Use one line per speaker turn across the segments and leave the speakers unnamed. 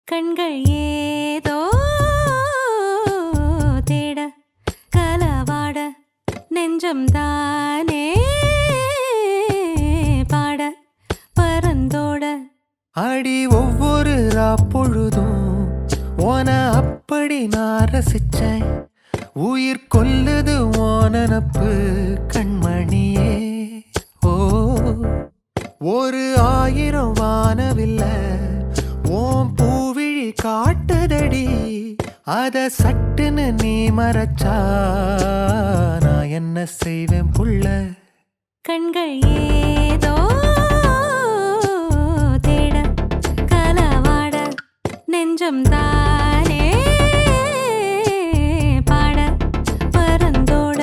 கண்கள் ஏதோ தேட கலவாட நெஞ்சம் தானே பாட பரந்தோட
அடி ஒவ்வொரு பொழுதும் ஓன அப்படி நான் ரசிச்சேன். உயிர் கொல்லுது ஓனப்பு கண்மணியே. ஓ ஒரு 1000 வானவில்ல ஓம் பூவிழி காட்டுதடி. அத சட்டுன்னு நீ மறைச்சா நான் என்ன செய்வேன் புள்ள.
கண்கள் ஏதோ தேட கலவாட நெஞ்சம் தானே பாட பரந்தோட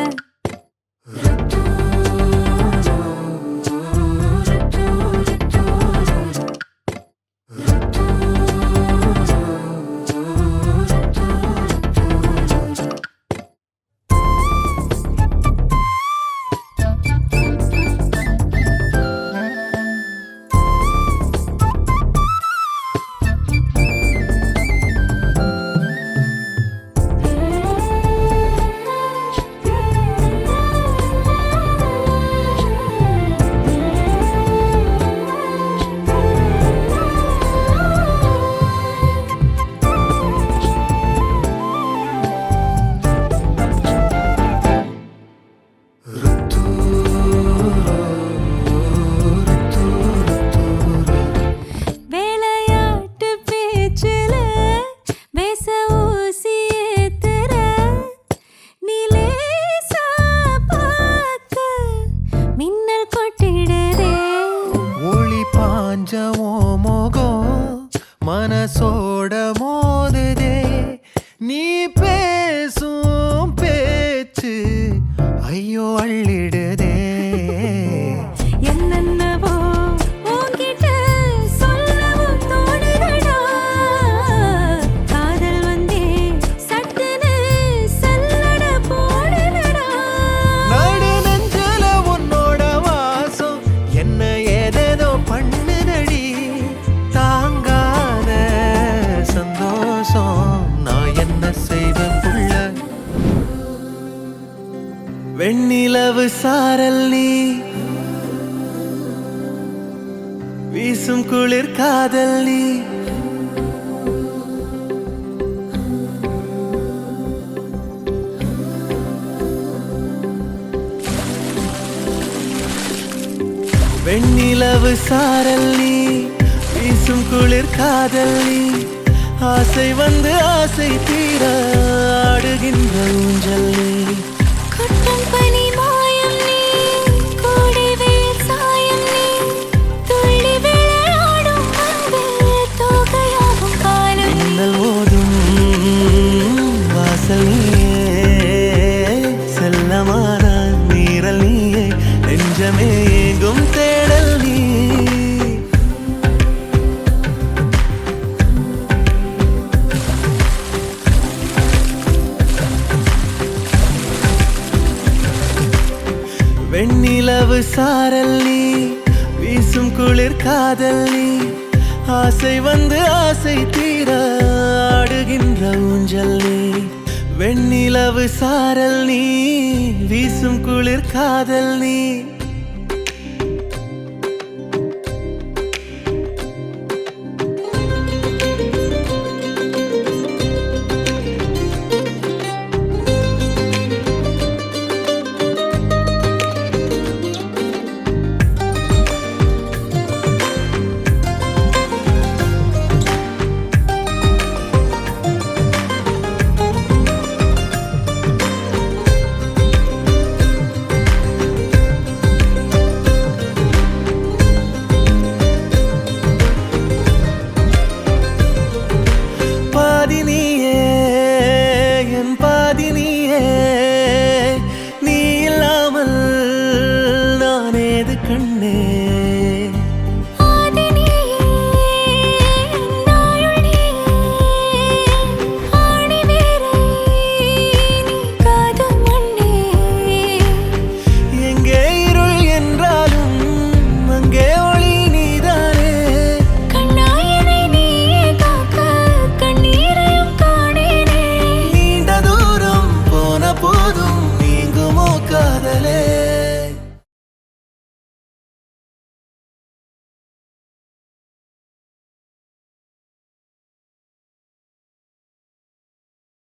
மனசோட மோதுதே நீ பேசும் பேச்சு ஐயோ அள்ளிடுதே.
என்னென்னவோ உன்கிட்ட சொல்லவும் தோணுதடா. காதல் வந்தே சட்டுன்னு சல்லட போடுதடா.
நடு நெஞ்சில உன்னோட வாசம் என்ன ஏதேதோ பண்ணுதடி. தாங்காத சந்தோஷம் நான் என்ன செய்வேன் புள்ள. வெண்ணிலவு சாரல் நீ வீசும் குளிர் காதல் நீ. வெண்ணிலவு சாரல் நீ வீசும் குளிர் காதல் நீ. ஆசை வந்து ஆசை தீர ஆடுகின்ற ஊஞ்சல் நீ.
கொட்டும் பனி மாயம் நீ கோடை வெயில் சாயம் நீ. துள்ளி விளையாடும் அன்பு தோகையாகும் காலம் நீ.
மின்னல் ஓடும் வாசல் நீயே செல்லமான நீரல் நீயே நெஞ்சமே ஏங்கும் தேடல் நீ. வெண்ணிலவு சாரல் நீ வீசும் குளிர் காதல் நீ. ஆசை வந்து ஆசை தீர ஆடுகின்ற ஊஞ்சல் நீ. வெண்ணிலவு சாரல் நீ வீசும் குளிர் காதல் நீ.